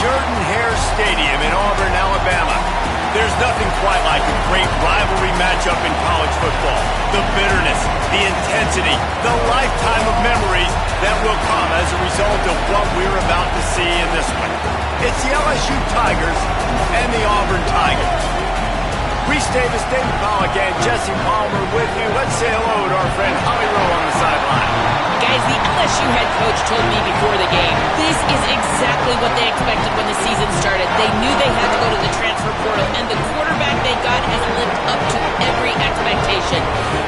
Jordan-Hare Stadium in Auburn, Alabama. There's nothing quite like a great rivalry matchup in college football. The bitterness, the intensity, the lifetime of memories that will come as a result of what we're about to see in this one. It's the LSU Tigers and the Auburn Tigers. Reese Davis, David Pollack, and Jesse Palmer with you. Let's say hello to our friend Holly Rowe on the sideline. Guys, the LSU head coach told me before the game, this is exactly what they expected when the season started. They knew they had to go to the transfer portal, and the quarterback they got has lived up to every expectation.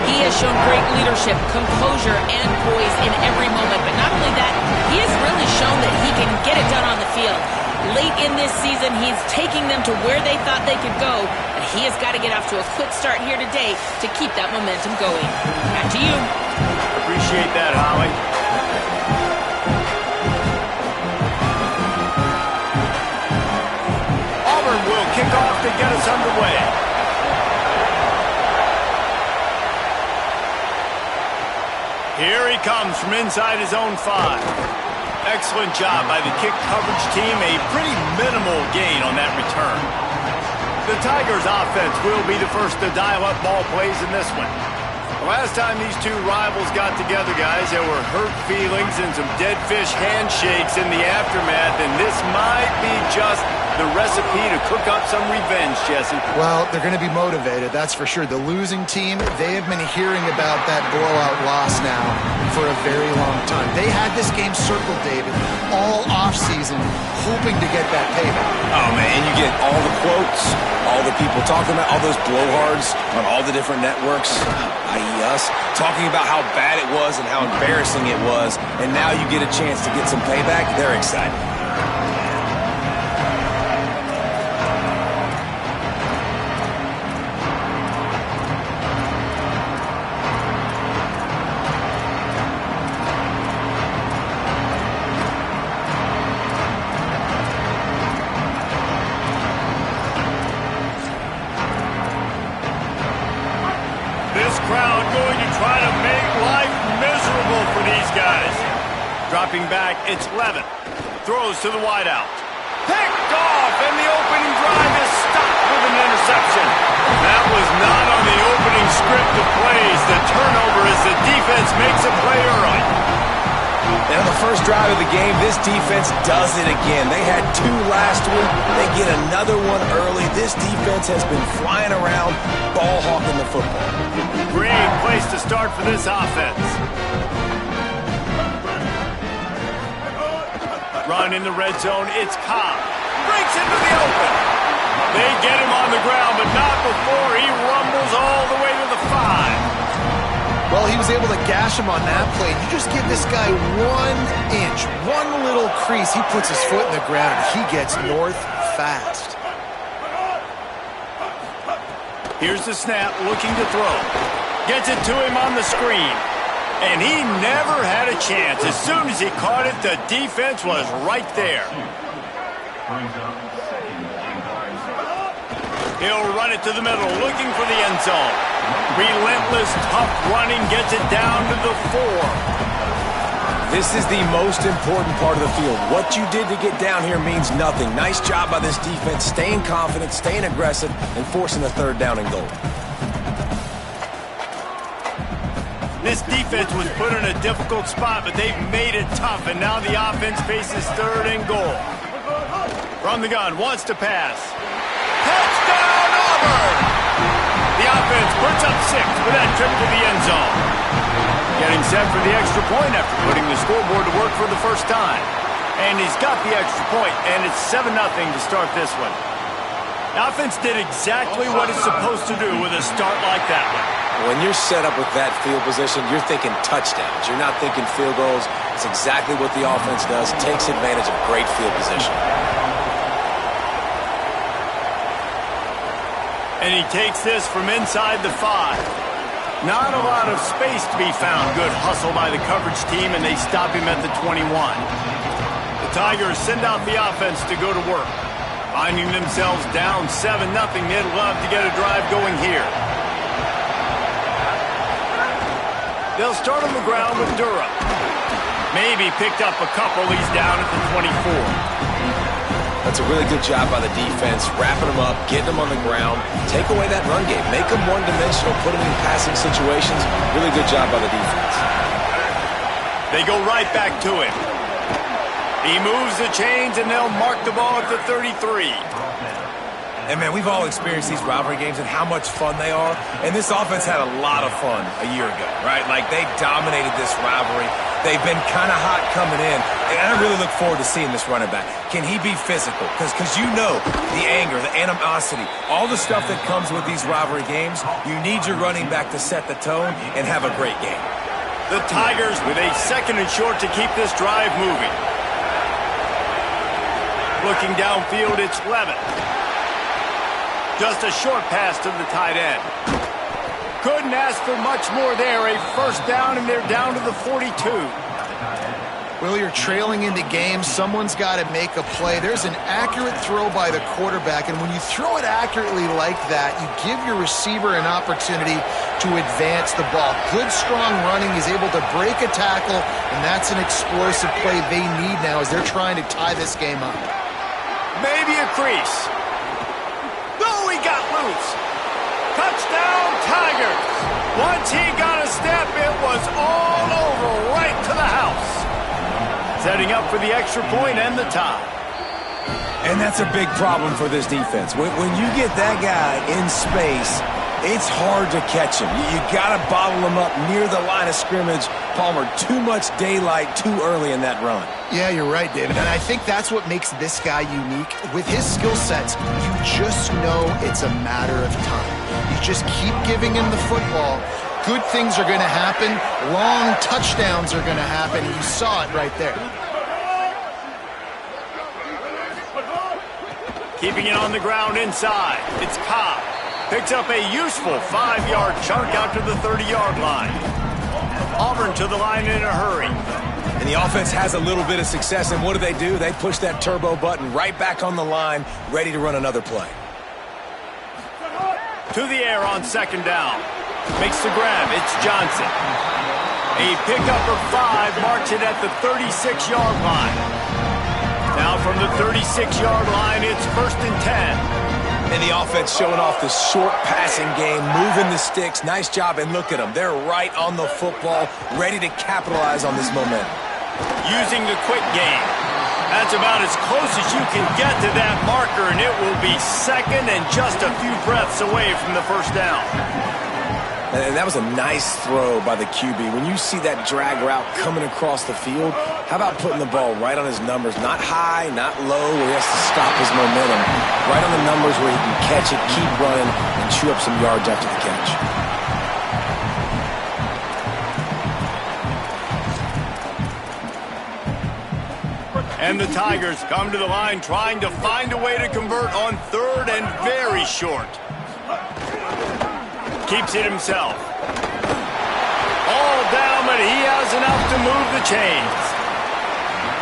He has shown great leadership, composure, and poise in every moment. But not only that, he has really shown that he can get it done on the field. Late in this season, he's taking them to where they thought they could go, but he has got to get off to a quick start here today to keep that momentum going. Back to you. Appreciate that, Holly. Auburn will kick off to get us underway. Here he comes from inside his own 5. Excellent job by the kick coverage team. A pretty minimal gain on that return. The Tigers offense will be the first to dial up ball plays in this one. The last time these two rivals got together, guys, there were hurt feelings and some dead fish handshakes in the aftermath, and this might be just the recipe to cook up some revenge, Jesse. Well, they're going to be motivated, that's for sure. The losing team, they have been hearing about that blowout loss now for a very long time. They had this game circled, David, all offseason, hoping to get that payback. Oh, man, you get all the quotes, all the people talking about, all those blowhards on all the different networks, i.e. us, talking about how bad it was and how embarrassing it was, and now you get a chance to get some payback. They're excited. Dropping back, it's Levin. Throws to the wideout. Picked off, and the opening drive is stopped with an interception. That was not on the opening script of plays. The turnover as the defense makes a play early. And on the first drive of the game, this defense does it again. They had 2 last week. They get another one early. This defense has been flying around, ball hawking the football. Great place to start for this offense. Run in the red zone, it's Cobb. Breaks into the open. They get him on the ground, but not before he rumbles all the way to the 5. Well, he was able to gash him on that play. You just give this guy 1 inch, one little crease. He puts his foot in the ground, and he gets north fast. Here's the snap, looking to throw. Gets it to him on the screen. And he never had a chance. As soon as he caught it, the defense was right there. He'll run it to the middle, looking for the end zone. Relentless, tough running gets it down to the 4. This is the most important part of the field. What you did to get down here means nothing. Nice job by this defense, staying confident, staying aggressive, and forcing a 3rd down and goal. This defense was put in a difficult spot, but they've made it tough, and now the offense faces 3rd and goal. From the gun, wants to pass. Touchdown, Auburn! The offense puts up 6 with that trip to the end zone. Getting set for the extra point after putting the scoreboard to work for the first time. And he's got the extra point, and it's 7-0 to start this one. The offense did exactly what it's supposed to do with a start like that one. When you're set up with that field position, you're thinking touchdowns. You're not thinking field goals. It's exactly what the offense does. Takes advantage of great field position. And he takes this from inside the 5. Not a lot of space to be found. Good hustle by the coverage team, and they stop him at the 21. The Tigers send out the offense to go to work. Finding themselves down 7-0, they'd love to get a drive going here. They'll start on the ground with Durham. Maybe picked up a couple. He's down at the 24. A That's a really good job by the defense, wrapping them up, getting them on the ground, take away that run game, make them one-dimensional, put them in passing situations. Really good job by the defense. They go right back to him. He moves the chains, and they'll mark the ball at the 33. And, man, we've all experienced these rivalry games and how much fun they are. And this offense had a lot of fun a year ago, right? Like, they dominated this rivalry. They've been kind of hot coming in. And I really look forward to seeing this running back. Can he be physical? Because you know the anger, the animosity, all the stuff that comes with these rivalry games, you need your running back to set the tone and have a great game. The Tigers with a 2nd and short to keep this drive moving. Looking downfield, it's Levitt. Just a short pass to the tight end. Couldn't ask for much more there. A first down, and they're down to the 42. Well, you're trailing into games. Someone's got to make a play. There's an accurate throw by the quarterback, and when you throw it accurately like that, you give your receiver an opportunity to advance the ball. Good, strong running. He's able to break a tackle, and that's an explosive play they need now as they're trying to tie this game up. Maybe a crease. No, he got loose. Touchdown, Tigers. Once he got a step, it was all over, right to the house. Setting up for the extra point and the tie. And that's a big problem for this defense. When you get that guy in space, it's hard to catch him. You got to bottle him up near the line of scrimmage. Palmer, too much daylight too early in that run. Yeah, you're right, David. And I think that's what makes this guy unique. With his skill sets, you just know it's a matter of time. You just keep giving him the football. Good things are going to happen. Long touchdowns are going to happen. You saw it right there. Keeping it on the ground inside. It's Cobb. Picks up a useful 5-yard chunk out to the 30-yard line. Auburn to the line in a hurry. And the offense has a little bit of success, and what do? They push that turbo button right back on the line, ready to run another play. To the air on 2nd down. Makes the grab. It's Johnson. A pickup of 5 marks it at the 36-yard line. Now from the 36-yard line, it's 1st and 10. And the offense showing off the short passing game, moving the sticks. Nice job, and look at them. They're right on the football, ready to capitalize on this momentum. Using the quick game. That's about as close as you can get to that marker, and it will be 2nd and just a few breaths away from the 1st down. And that was a nice throw by the QB. When you see that drag route coming across the field, how about putting the ball right on his numbers? Not high, not low, where he has to stop his momentum. Right on the numbers where he can catch it, keep running, and chew up some yards after the catch. And the Tigers come to the line trying to find a way to convert on 3rd and very short. Keeps it himself. All down, but he has enough to move the chains.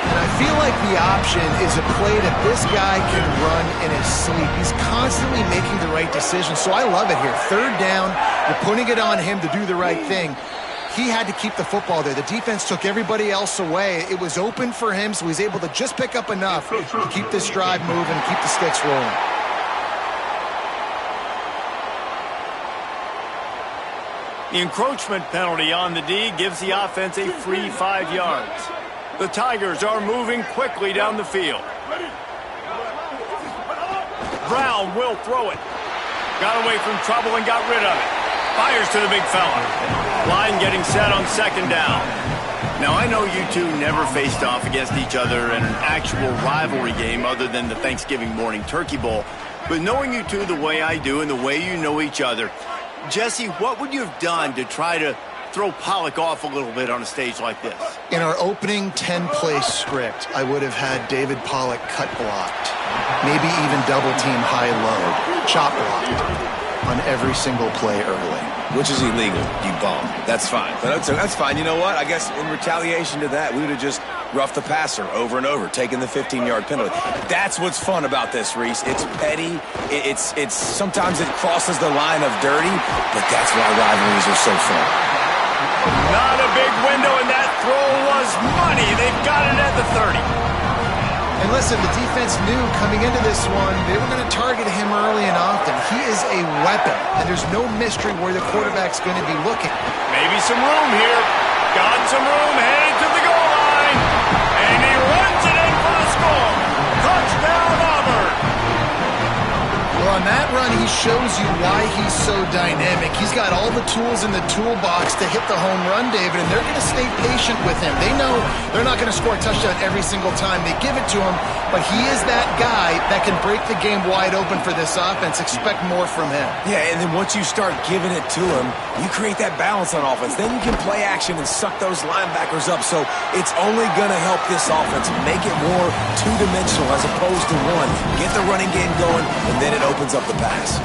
And I feel like the option is a play that this guy can run in his sleep. He's constantly making the right decision, so I love it here. 3rd down, you're putting it on him to do the right thing. He had to keep the football there. The defense took everybody else away. It was open for him, so he's able to just pick up enough to keep this drive moving, keep the sticks rolling. The encroachment penalty on the D gives the offense a free 5 yards. The Tigers are moving quickly down the field. Brown will throw it. Got away from trouble and got rid of it. Fires to the big fella. Line getting set on 2nd down. Now, I know you two never faced off against each other in an actual rivalry game other than the Thanksgiving morning turkey bowl. But knowing you two the way I do and the way you know each other, Jesse, what would you have done to try to throw Pollock off a little bit on a stage like this? In our opening 10-play script, I would have had David Pollock cut blocked, maybe even double-team high-low, chop blocked on every single play early. Which is illegal, you bum. That's fine. But that's fine. You know what? I guess in retaliation to that, we would have just roughed the passer over and over, taking the 15-yard penalty. That's what's fun about this, Reese. It's petty. It's sometimes it crosses the line of dirty, but that's why rivalries are so fun. Not a big window, and that throw was money. They've got it at the 30. And listen, the defense knew coming into this one, they were going to target him early and often. He is a weapon, and there's no mystery where the quarterback's going to be looking. Maybe some room here. Got some room, headed to the goal line. And he runs it in for the score. Touchdown, Auburn. Well, on that run, he shows you why he's so dynamic. He's got all the tools in the toolbox to hit the home run, David, and they're going to stay patient with him. They know they're not going to score a touchdown every single time they give it to him, but he is that guy that can break the game wide open for this offense. Expect more from him. Yeah, and then once you start giving it to him, you create that balance on offense. Then you can play action and suck those linebackers up. So it's only going to help this offense make it more two-dimensional as opposed to one. Get the running game going, and then it opens up the pass.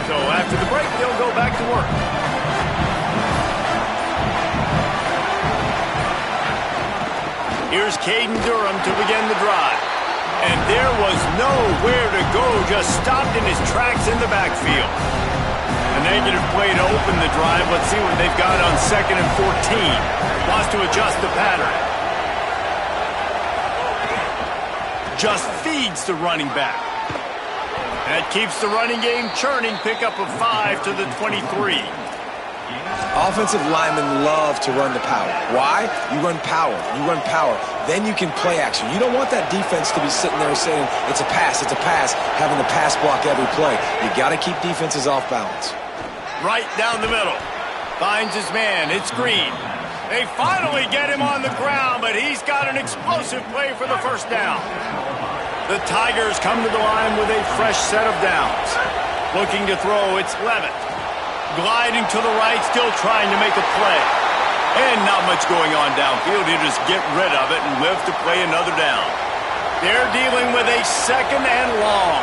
So after the break, they'll go back to work. Here's Caden Durham to begin the drive. And there was nowhere to go, just stopped in his tracks in the backfield. A negative play to open the drive. Let's see what they've got on 2nd and 14. Wants to adjust the pattern. Just feeds the running back. That keeps the running game churning. Pickup of 5 to the 23. Offensive linemen love to run the power. Why? You run power. You run power. Then you can play action. You don't want that defense to be sitting there saying, it's a pass, having the pass block every play. You got to keep defenses off balance. Right down the middle. Finds his man. It's Green. They finally get him on the ground, but he's got an explosive play for the first down. The Tigers come to the line with a fresh set of downs. Looking to throw, it's Levitt. Gliding to the right, still trying to make a play. And not much going on downfield. He'll just get rid of it and live to play another down. They're dealing with a 2nd and long.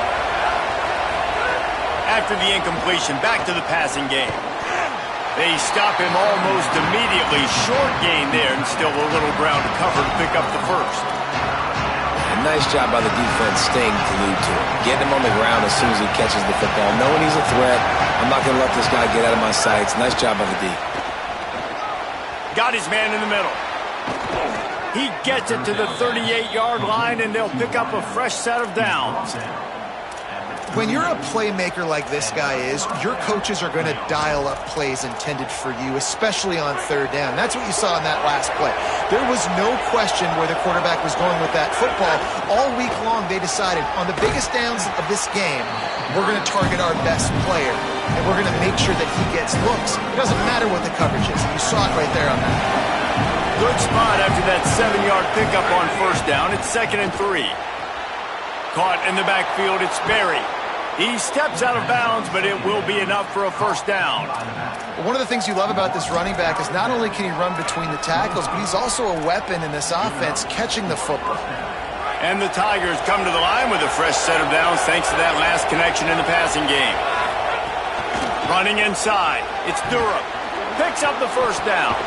After the incompletion, back to the passing game. They stop him almost immediately. Short gain there, and still a little ground to cover to pick up the first. A nice job by the defense staying glued to him. Getting him on the ground as soon as he catches the football. Knowing he's a threat, I'm not going to let this guy get out of my sights. Nice job by the D. Got his man in the middle. He gets it to the 38-yard line, and they'll pick up a fresh set of downs. When you're a playmaker like this guy is, your coaches are going to dial up plays intended for you, especially on 3rd down. That's what you saw in that last play. There was no question where the quarterback was going with that football. All week long, they decided on the biggest downs of this game, we're going to target our best player, and we're going to make sure that he gets looks. It doesn't matter what the coverage is. You saw it right there on that. Good spot after that 7-yard pickup on 1st down. It's 2nd and 3. Caught in the backfield, it's Berry. He steps out of bounds, but it will be enough for a first down. One of the things you love about this running back is not only can he run between the tackles, but he's also a weapon in this offense catching the football. And the Tigers come to the line with a fresh set of downs thanks to that last connection in the passing game. Running inside, it's Durham. Picks up the first down.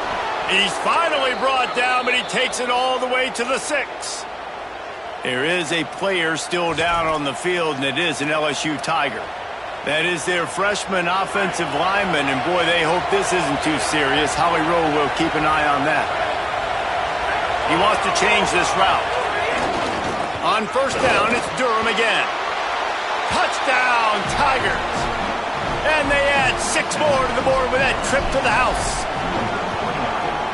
He's finally brought down, but he takes it all the way to the 6. There is a player still down on the field, and it is an LSU Tiger. That is their freshman offensive lineman, and boy, they hope this isn't too serious. Howie Rowe will keep an eye on that. He wants to change this route. On 1st down, it's Durham again. Touchdown, Tigers. And they add 6 more to the board with that trip to the house.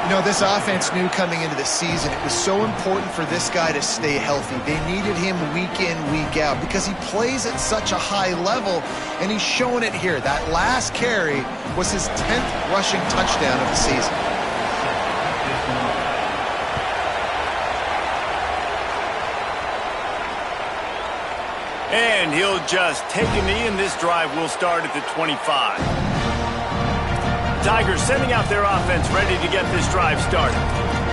You know, this offense knew coming into the season it was so important for this guy to stay healthy. They needed him week in, week out because he plays at such a high level, and he's showing it here. That last carry was his 10th rushing touchdown of the season. And he'll just take a knee, and this drive will start at the 25. Tigers sending out their offense ready to get this drive started.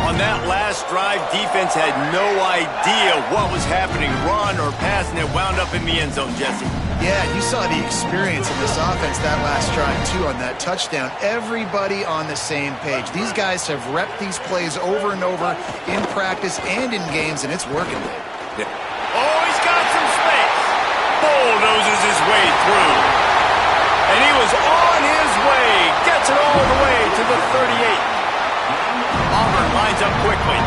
On that last drive, defense had no idea what was happening, run or pass, and it wound up in the end zone, Jesse. Yeah, you saw the experience of this offense that last drive, too, on that touchdown. Everybody on the same page. These guys have repped these plays over and over in practice and in games, and it's working. Yeah. Oh, he's got some space. Bulldozes his way through. And he was on his way. Gets it all the way to the 38. Auburn lines up quickly.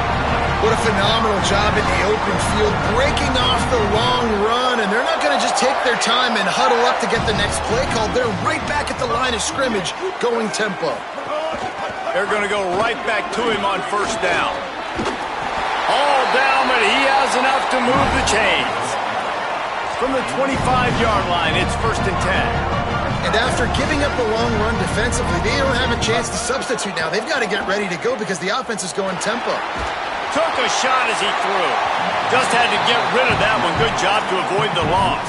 What a phenomenal job in the open field, breaking off the long run, and they're not going to just take their time and huddle up to get the next play called. They're right back at the line of scrimmage, going tempo. They're going to go right back to him on first down. All down, but he has enough to move the chains. From the 25-yard line, it's 1st and 10. And after giving up the long run defensively, they don't have a chance to substitute now. They've got to get ready to go because the offense is going tempo. Took a shot as he threw. Just had to get rid of that one. Good job to avoid the loss.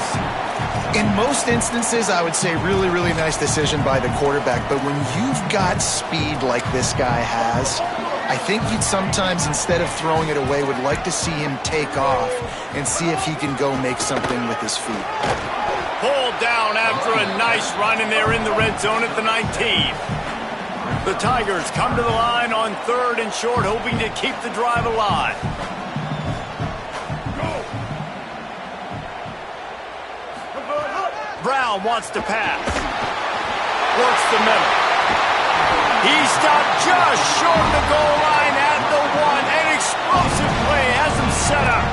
In most instances, I would say really, really nice decision by the quarterback. But when you've got speed like this guy has, I think you'd sometimes, instead of throwing it away, would like to see him take off and see if he can go make something with his feet. Pulled down after a nice run, and they're in the red zone at the 19. The Tigers come to the line on 3rd and short, hoping to keep the drive alive. Brown wants to pass. Works the middle. He stopped just short of the goal line at the 1. An explosive play has him set up.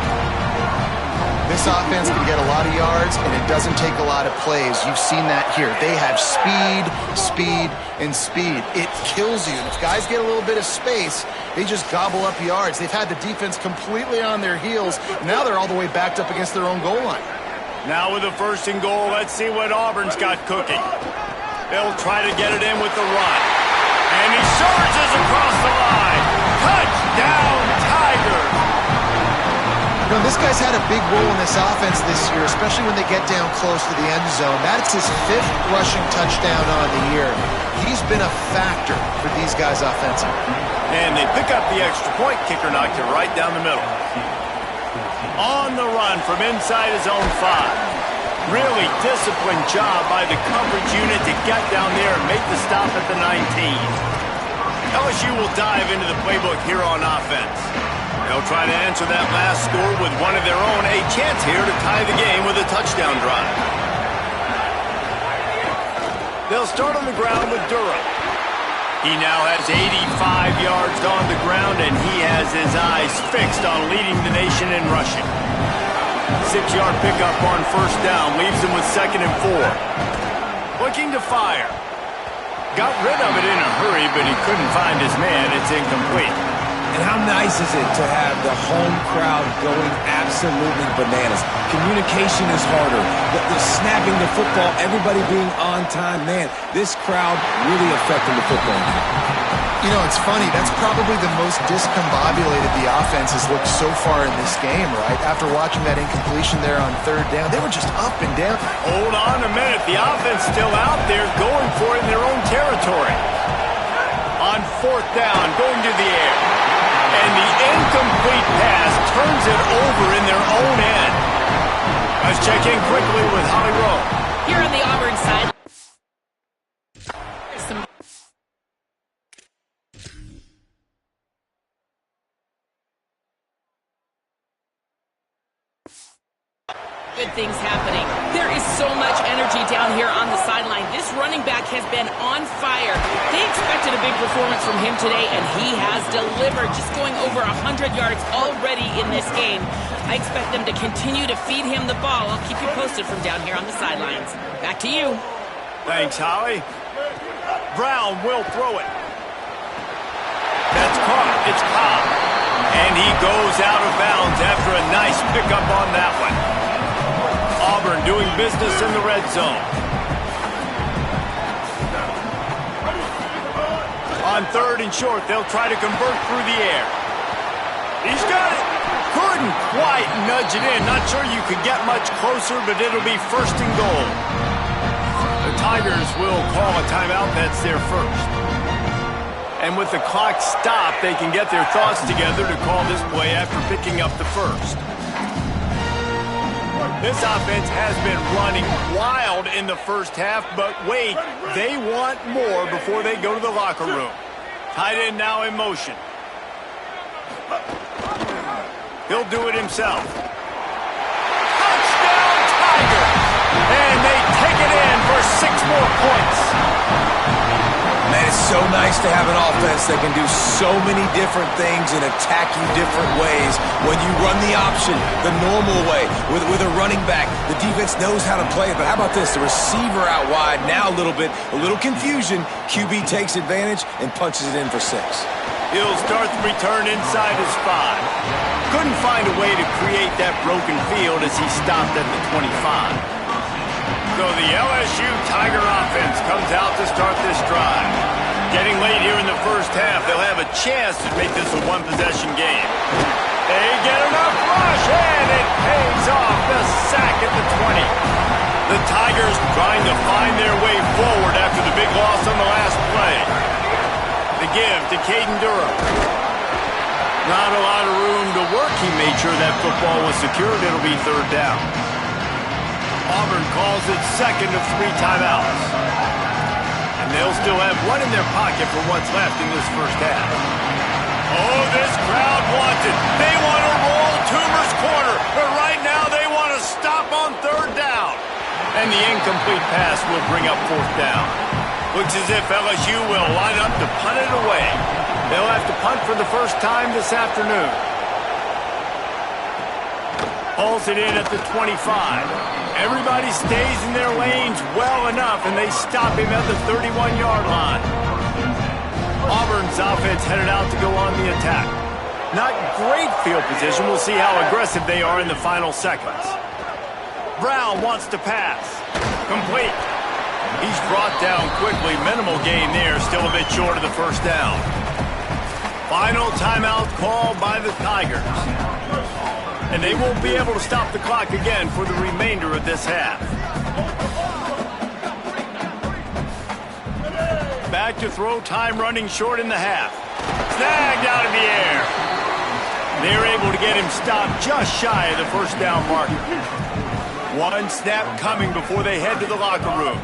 This offense can get a lot of yards, and it doesn't take a lot of plays. You've seen that here. They have speed, speed, and speed. It kills you. And if guys get a little bit of space, they just gobble up yards. They've had the defense completely on their heels. Now they're all the way backed up against their own goal line. Now with a 1st and goal, let's see what Auburn's got cooking. They'll try to get it in with the run. And he surges across the line. Touchdown, Tigers! You know, this guy's had a big role in this offense this year, especially when they get down close to the end zone. That's his 5th rushing touchdown on the year. He's been a factor for these guys offensively. And they pick up the extra point. Kicker knocked it right down the middle. On the run from inside his own 5. Really disciplined job by the coverage unit to get down there and make the stop at the 19. LSU will dive into the playbook here on offense. They'll try to answer that last score with one of their own. A chance here to tie the game with a touchdown drive. They'll start on the ground with Durham. He now has 85 yards on the ground, and he has his eyes fixed on leading the nation in rushing. 6-yard pickup on first down leaves him with 2nd and 4. Looking to fire. Got rid of it in a hurry, but he couldn't find his man. It's incomplete. And how nice is it to have the home crowd going absolutely bananas? Communication is harder. The snapping the football, everybody being on time. Man, this crowd really affecting the football game. You know, it's funny. That's probably the most discombobulated the offense has looked so far in this game, right? After watching that incompletion there on 3rd down, they were just up and down. Hold on a minute. The offense still out there going for it in their own territory. On 4th down, going to the air. And the incomplete pass turns it over in their own end. Let's check in quickly with Holly Rowe. Here on the Auburn side. Good things happening. There is so much energy down here on the sideline. This running back has been on fire. They expected a big performance from him today, and he has delivered, just going over 100 yards already in this game. I expect them to continue to feed him the ball. I'll keep you posted from down here on the sidelines. Back to you. Thanks, Holly. Brown will throw it. That's caught. It's Cobb. And he goes out of bounds after a nice pickup on that one. Auburn doing business in the red zone. On 3rd and short, they'll try to convert through the air. He's got it. Couldn't quite nudge it in. Not sure you could get much closer, but it'll be 1st and goal. The Tigers will call a timeout. That's their first. And with the clock stopped, they can get their thoughts together to call this play after picking up the first. This offense has been running wild in the first half, but wait, they want more before they go to the locker room. Tight end now in motion. He'll do it himself. Touchdown, Tigers! And they take it in for 6 more points. so nice to have an offense that can do so many different things and attack you different ways. When you run the option the normal way with a running back, the defense knows how to play it. But how about this? The receiver out wide, now a little confusion. QB takes advantage and punches it in for 6. He'll start the return inside his 5. Couldn't find a way to create that broken field as he stopped at the 25. So the LSU Tiger offense comes out to start this drive. Getting late here in the first half, they'll have a chance to make this a one-possession game. They get enough rush, and it pays off. The sack at the 20. The Tigers trying to find their way forward after the big loss on the last play. The give to Caden Durham. Not a lot of room to work. He made sure that football was secured. It'll be 3rd down. Auburn calls it 2nd of 3 timeouts. And they'll still have one in their pocket for what's left in this first half. Oh, this crowd wants it. They want to roll Toomer's corner, but right now they want to stop on 3rd down. And the incomplete pass will bring up 4th down. Looks as if LSU will line up to punt it away. They'll have to punt for the first time this afternoon. Hauls it in at the 25. Everybody stays in their lanes well enough, and they stop him at the 31-yard line. Auburn's offense headed out to go on the attack. Not great field position. We'll see how aggressive they are in the final seconds. Brown wants to pass. Complete. He's brought down quickly. Minimal gain there. Still a bit short of the first down. Final timeout called by the Tigers. And they won't be able to stop the clock again for the remainder of this half. Back to throw, time running short in the half. Snagged out of the air. They're able to get him stopped just shy of the first down marker. One snap coming before they head to the locker room.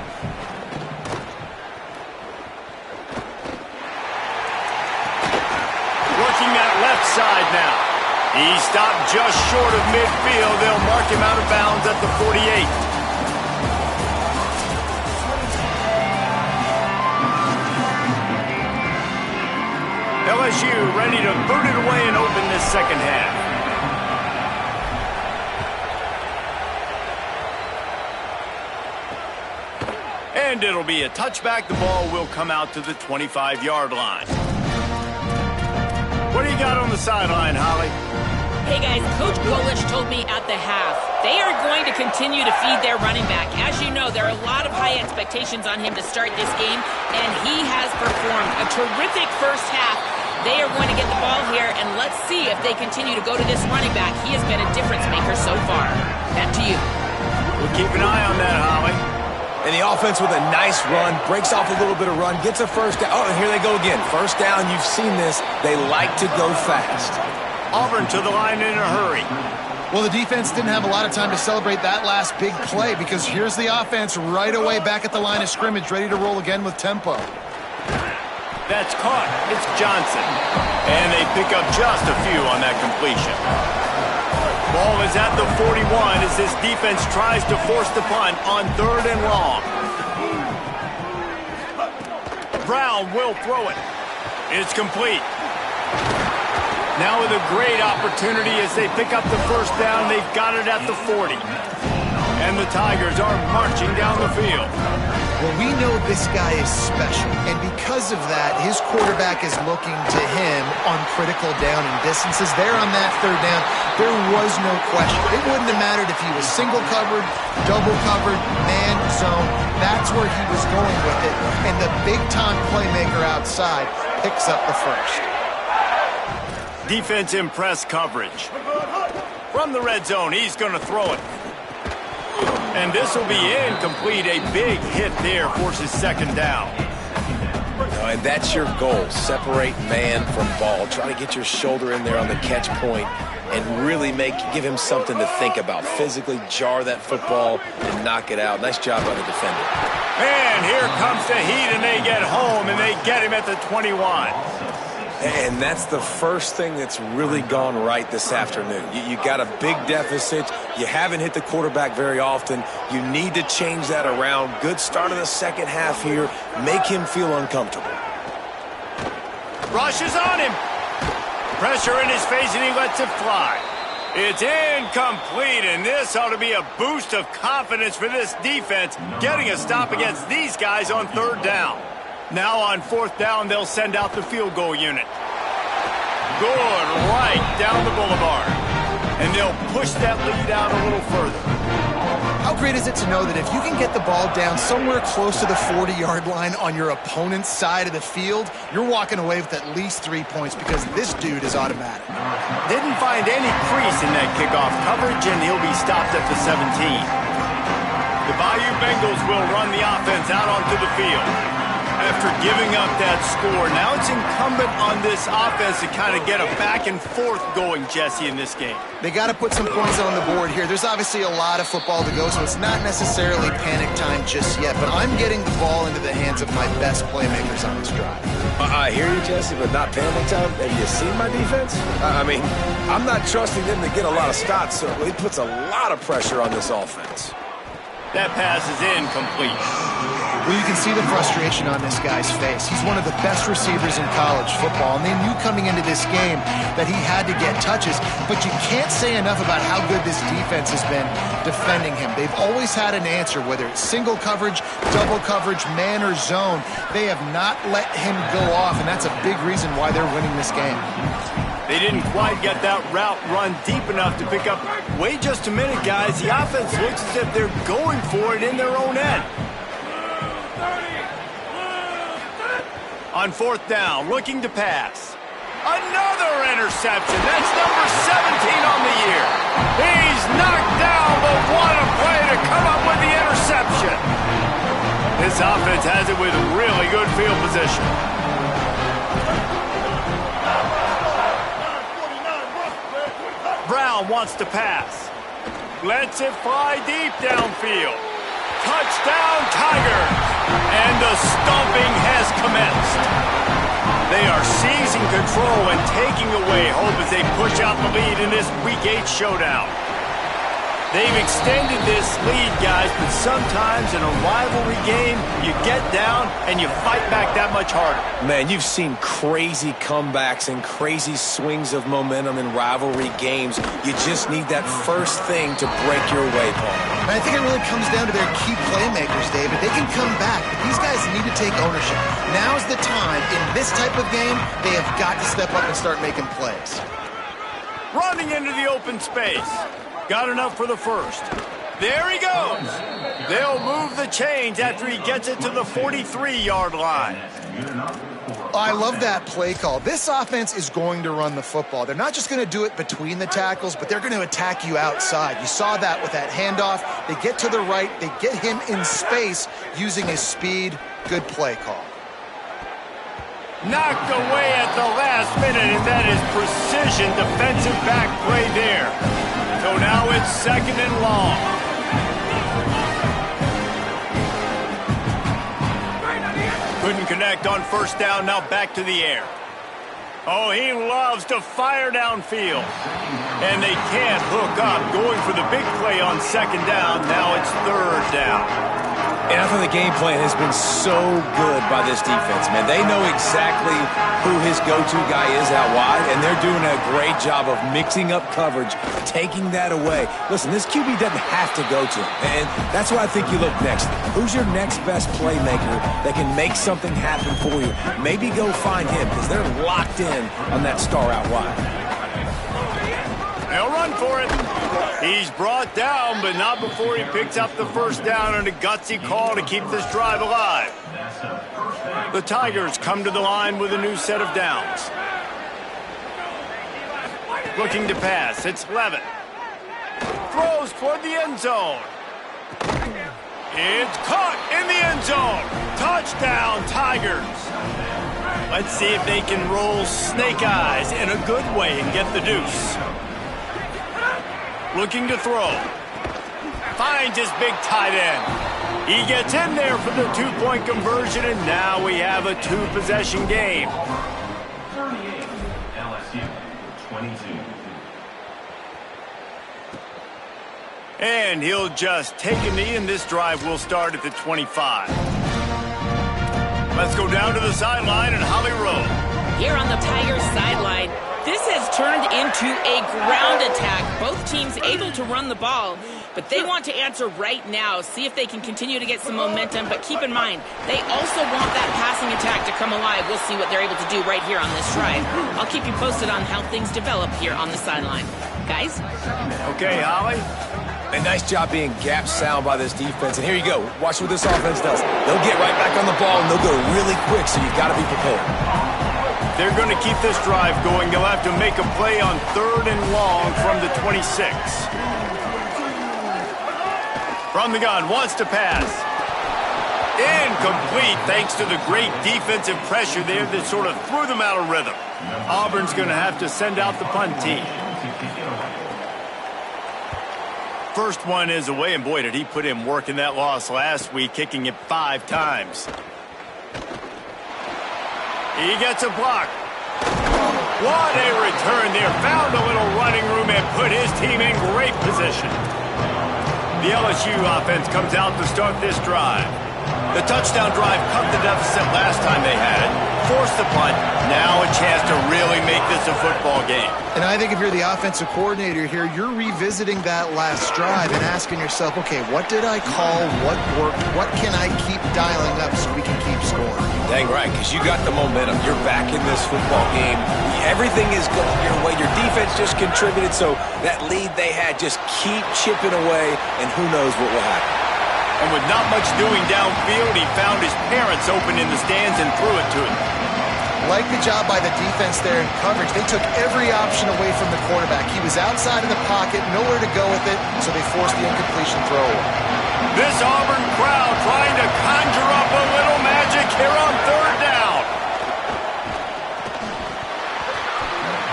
Working that left side now. He stopped just short of midfield. They'll mark him out of bounds at the 48. LSU ready to boot it away and open this second half. And it'll be a touchback. The ball will come out to the 25-yard line. What do you got on the sideline, Holly? Hey guys, Coach Golish told me at the half they are going to continue to feed their running back. As you know, there are a lot of high expectations on him to start this game, and he has performed a terrific first half. They are going to get the ball here, and let's see if they continue to go to this running back. He has been a difference maker so far. Back to you. We'll keep an eye on that, Holly. And the offense with a nice run, breaks off a little bit of run, gets a first down. Oh, and here they go again. First down, you've seen this. They like to go fast. Auburn to the line in a hurry. Well, the defense didn't have a lot of time to celebrate that last big play because here's the offense right away back at the line of scrimmage, ready to roll again with tempo. That's caught. It's Johnson. And they pick up just a few on that completion. Ball is at the 41 as this defense tries to force the punt on 3rd and long. Brown will throw it. It's complete. Now with a great opportunity as they pick up the first down. They've got it at the 40. And the Tigers are marching down the field. Well, we know this guy is special, and because of that, his quarterback is looking to him on critical down and distances. There on that 3rd down, there was no question. It wouldn't have mattered if he was single covered, double covered, man, zone. That's where he was going with it, and the big-time playmaker outside picks up the first. Defense in press coverage. From the red zone, he's going to throw it. And this will be incomplete. A big hit there forces 2nd down. And that's your goal. Separate man from ball. Try to get your shoulder in there on the catch point and really give him something to think about. Physically jar that football and knock it out. Nice job by the defender. And here comes the heat, and they get home, and they get him at the 21. And that's the first thing that's really gone right this afternoon. You got a big deficit. You haven't hit the quarterback very often. You need to change that around. Good start of the second half here. Make him feel uncomfortable. Rushes on him. Pressure in his face, and he lets it fly. It's incomplete, and this ought to be a boost of confidence for this defense, getting a stop against these guys on third down. Now on fourth down, they'll send out the field goal unit. Good, right down the boulevard. And they'll push that lead out a little further. How great is it to know that if you can get the ball down somewhere close to the 40-yard line on your opponent's side of the field, you're walking away with at least 3 points because this dude is automatic. Didn't find any crease in that kickoff coverage, and he'll be stopped at the 17. The Bayou Bengals will run the offense out onto the field. After giving up that score, now it's incumbent on this offense to kind of get a back and forth going, Jesse, in this game. They got to put some points on the board here. There's obviously a lot of football to go, so it's not necessarily panic time just yet, but I'm getting the ball into the hands of my best playmakers on this drive. I hear you, Jesse, but not panic time. Have you seen my defense? I mean, I'm not trusting them to get a lot of stops, so it puts a lot of pressure on this offense. That pass is incomplete. Well, you can see the frustration on this guy's face. He's one of the best receivers in college football, and they knew coming into this game that he had to get touches, but you can't say enough about how good this defense has been defending him. They've always had an answer, whether it's single coverage, double coverage, man or zone. They have not let him go off, and that's a big reason why they're winning this game. They didn't quite get that route run deep enough to pick up. Wait just a minute, guys. The offense looks as if they're going for it in their own end. On fourth down, looking to pass. Another interception. That's number 17 on the year. He's knocked down, but what a play to come up with the interception. This offense has it with really good field position. Brown wants to pass. Lets it fly deep downfield. Touchdown, Tigers! And the stomping has commenced. They are seizing control and taking away hope as they push out the lead in this Week 8 showdown. They've extended this lead, guys, but sometimes in a rivalry game, you get down and you fight back that much harder. Man, you've seen crazy comebacks and crazy swings of momentum in rivalry games. You just need that first thing to break your way, Paul. And I think it really comes down to their key playmakers, David. They can come back, but these guys need to take ownership. Now's the time. In this type of game, they have got to step up and start making plays. Running into the open space. Got enough for the first. There he goes. They'll move the chains after he gets it to the 43-yard line. I love that play call. This offense is going to run the football. They're not just going to do it between the tackles, but they're going to attack you outside. You saw that with that handoff. They get to the right. They get him in space using his speed. Good play call. Knocked away at the last minute, and that is precision defensive back play there. So now it's second and long. Couldn't connect on first down, now back to the air. Oh, he loves to fire downfield. And they can't hook up, going for the big play on second down. Now it's third down. And I think the game plan has been so good by this defense, man. They know exactly who his go-to guy is out wide, and they're doing a great job of mixing up coverage, taking that away. Listen, this QB doesn't have to go to him, and that's why I think you look next. Who's your next best playmaker that can make something happen for you? Maybe go find him, because they're locked in on that star out wide. They'll run for it. He's brought down, but not before he picks up the first down and a gutsy call to keep this drive alive. The Tigers come to the line with a new set of downs. Looking to pass. It's Levitt. Throws toward the end zone. It's caught in the end zone. Touchdown, Tigers. Let's see if they can roll snake eyes in a good way and get the deuce. Looking to throw. Finds his big tight end. He gets in there for the two-point conversion, and now we have a two-possession game. 38, LSU, 22. And he'll just take a knee, and this drive will start at the 25. Let's go down to the sideline at Holly Rowe. Here on the Tigers sideline, this has turned into a ground attack. Both teams able to run the ball, but they want to answer right now, see if they can continue to get some momentum. But keep in mind, they also want that passing attack to come alive. We'll see what they're able to do right here on this drive. I'll keep you posted on how things develop here on the sideline. Guys? Okay, Holly. A nice job being gap sound by this defense. And here you go. Watch what this offense does. They'll get right back on the ball, and they'll go really quick, so you've got to be prepared. They're going to keep this drive going. They'll have to make a play on 3rd and long from the 26. From the gun, wants to pass. Incomplete, thanks to the great defensive pressure there that sort of threw them out of rhythm. Auburn's going to have to send out the punt team. First one is away, and boy, did he put in work in that loss last week, kicking it 5 times. He gets a block. What a return there. Found a little running room and put his team in great position. The LSU offense comes out to start this drive. The touchdown drive cut the deficit last time they had it. Forced the punt. Now a chance to really make this a football game. And I think if you're the offensive coordinator here, you're revisiting that last drive and asking yourself, okay, what did I call? What worked? What can I keep dialing up so we can keep scoring? Dang right, because you got the momentum. You're back in this football game. Everything is going your way. Your defense just contributed, so that lead they had, just keep chipping away, and who knows what will happen. And with not much doing downfield, he found his parents open in the stands and threw it to him. Like the job by the defense there in coverage. They took every option away from the quarterback. He was outside of the pocket, nowhere to go with it, so they forced the incompletion throw away. This Auburn crowd trying to conjure up a little magic here on 3rd down.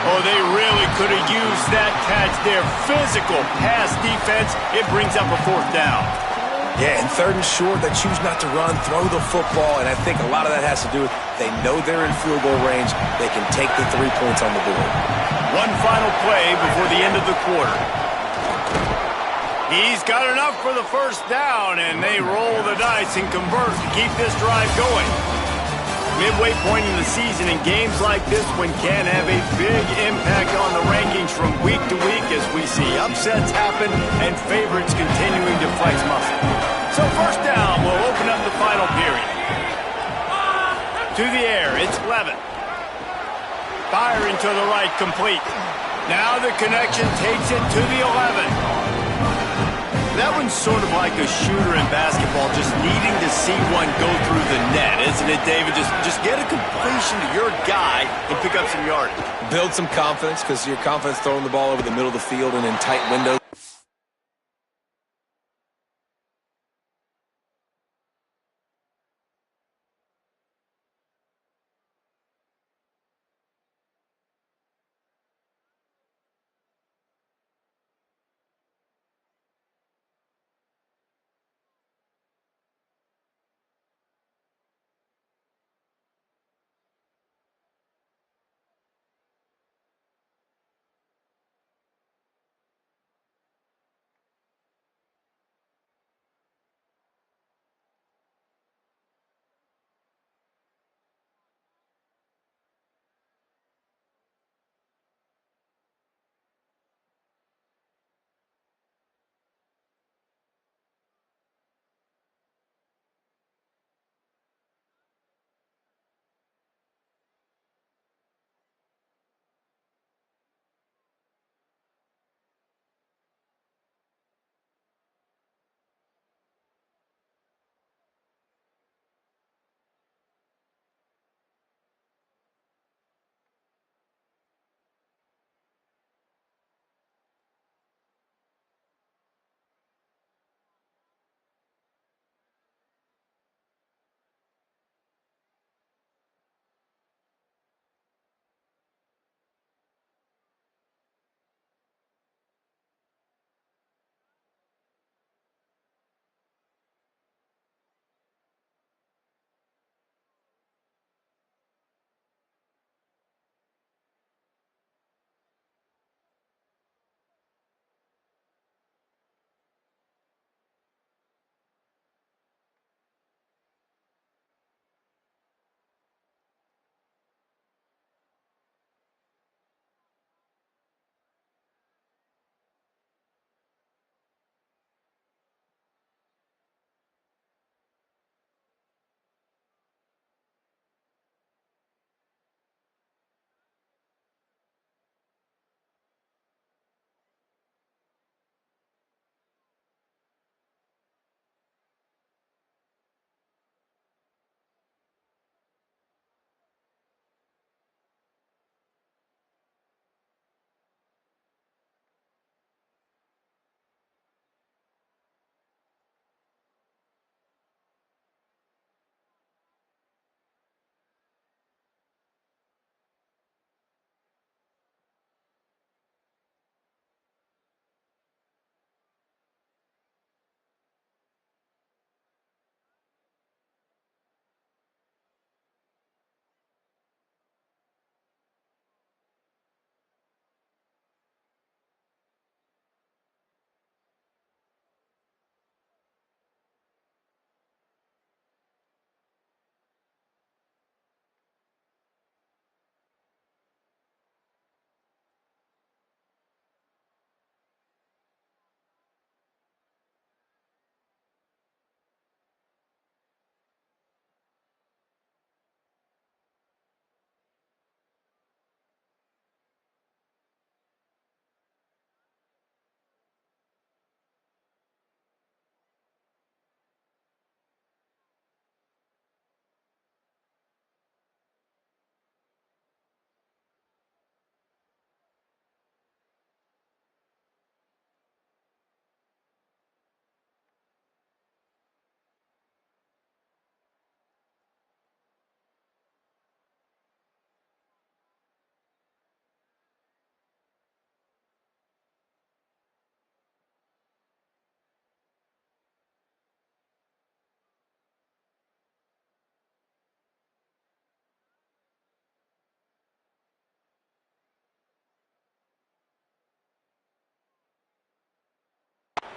Oh, they really could have used that catch there. Physical pass defense. It brings up a 4th down. Yeah, and 3rd and short, they choose not to run, throw the football, and I think a lot of that has to do with they know they're in field goal range. They can take the 3 points on the board. One final play before the end of the quarter. He's got enough for the 1st down, and they roll the dice and convert to keep this drive going. Midway point in the season, and games like this one can have a big impact on the rankings from week to week as we see upsets happen and favorites continuing to flex muscle. So 1st down will open up the final period. To the air, it's Levin. Firing to the right, complete. Now the connection takes it to the 11. That one's sort of like a shooter in basketball, just needing to see one go through the net, isn't it, David? Just get a completion to your guy and pick up some yardage. Build some confidence, because your confidence throwing the ball over the middle of the field and in tight windows.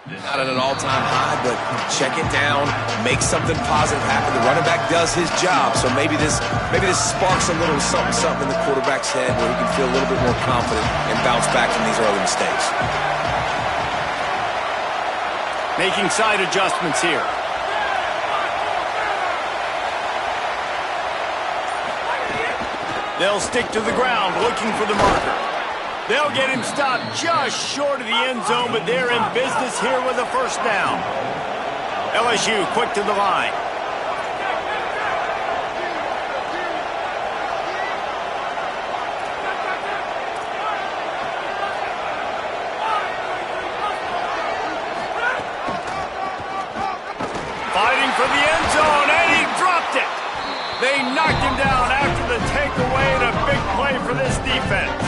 Not at an all-time high, but check it down, make something positive happen. The running back does his job, so maybe this sparks a little something in the quarterback's head where he can feel a little bit more confident and bounce back from these early mistakes. Making side adjustments here. They'll stick to the ground, looking for the marker. They'll get him stopped just short of the end zone, but they're in business here with a first down. LSU quick to the line. Fighting for the end zone, and he dropped it. They knocked him down after the takeaway, and a big play for this defense.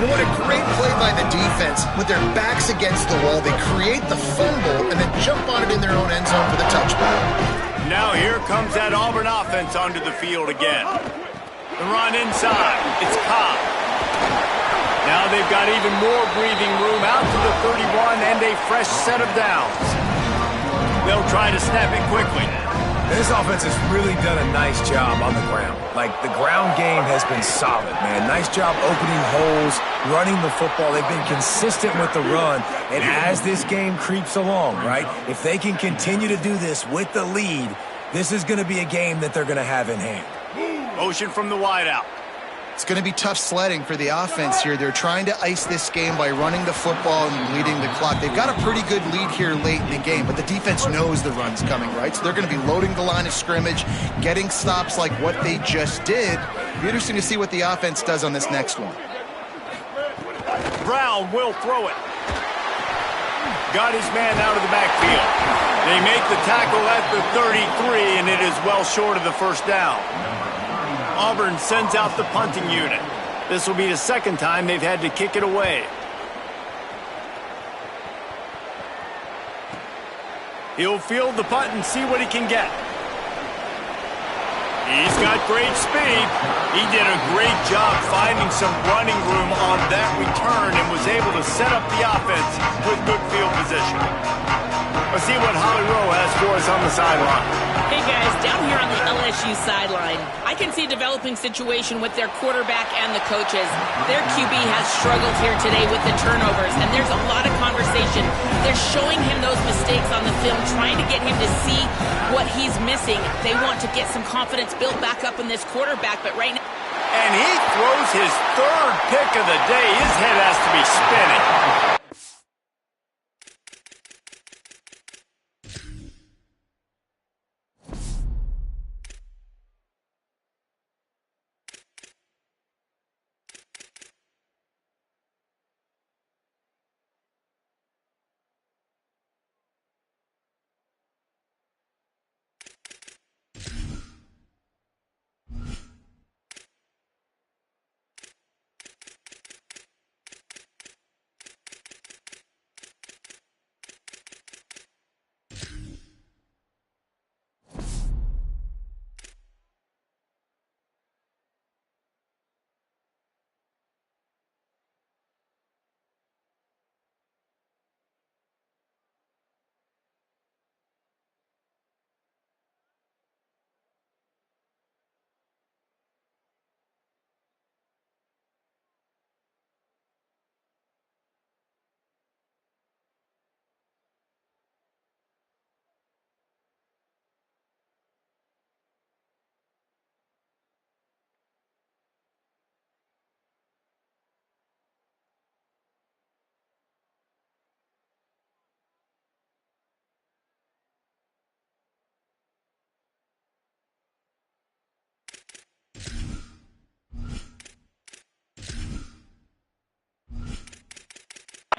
And what a great play by the defense. With their backs against the wall, they create the fumble and then jump on it in their own end zone for the touchdown. Now here comes that Auburn offense onto the field again. The run inside. It's Cobb. Now they've got even more breathing room out to the 31 and a fresh set of downs. They'll try to snap it quickly. This offense has really done a nice job on the ground. Like, the ground game has been solid, man. Nice job opening holes, running the football. They've been consistent with the run. And as this game creeps along, right, if they can continue to do this with the lead, this is going to be a game that they're going to have in hand. Motion from the wideout. It's going to be tough sledding for the offense here. They're trying to ice this game by running the football and leading the clock. They've got a pretty good lead here late in the game, but the defense knows the run's coming, right? So they're going to be loading the line of scrimmage, getting stops like what they just did. It'll be interesting to see what the offense does on this next one. Brown will throw it. Got his man out of the backfield. They make the tackle at the 33, and it is well short of the first down. Auburn sends out the punting unit. This will be the second time they've had to kick it away. He'll field the punt and see what he can get. He's got great speed. He did a great job finding some running room on that return and was able to set up the offense with good field position. Let's see what Holly Rowe has for us on the sideline. Hey guys, down here on the LSU sideline, I can see a developing situation with their quarterback and the coaches. Their QB has struggled here today with the turnovers, and there's a lot of conversation. They're showing him those mistakes on the film, trying to get him to see what he's missing. They want to get some confidence built back up in this quarterback, but right now... And he throws his third pick of the day. His head has to be spinning.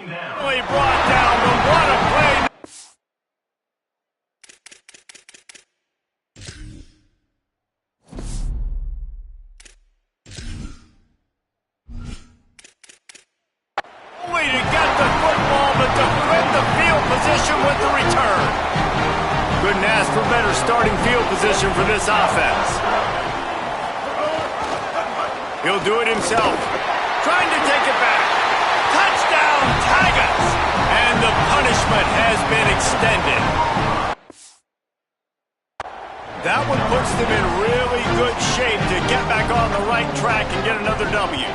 Really brought down, but what a play. Only to get the football, but to win the field position with the return. Couldn't ask for better starting field position for this offense. He'll do it himself. Trying to take it back. Touchdown, Tigers! And the punishment has been extended. That one puts them in really good shape to get back on the right track and get another W.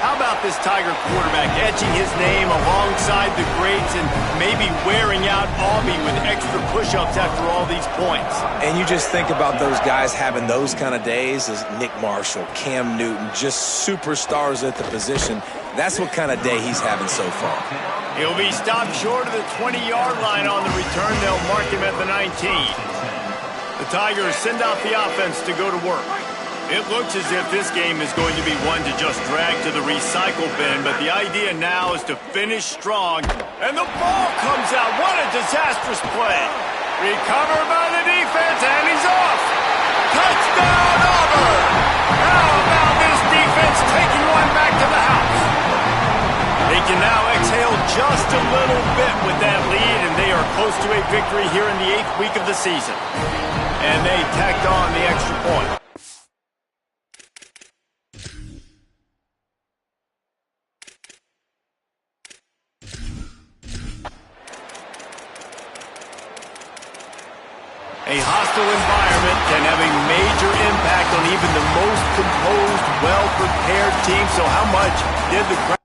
How about this Tiger quarterback etching his name alongside the greats and maybe wearing out Aubie with extra push-ups after all these points? And you just think about those guys having those kind of days as Nick Marshall, Cam Newton, just superstars at the position. That's what kind of day he's having so far. He'll be stopped short of the 20-yard line on the return. They'll mark him at the 19. The Tigers send out the offense to go to work. It looks as if this game is going to be one to just drag to the recycle bin, but the idea now is to finish strong. And the ball comes out. What a disastrous play. Recovered by the defense, and he's off. Touchdown, Auburn! How about this defense taking one back to the house? They can now exhale just a little bit with that lead, and they are close to a victory here in the 8th week of the season. And they tacked on the extra point. A hostile environment can have a major impact on even the most composed, well-prepared team. So how much did the crowd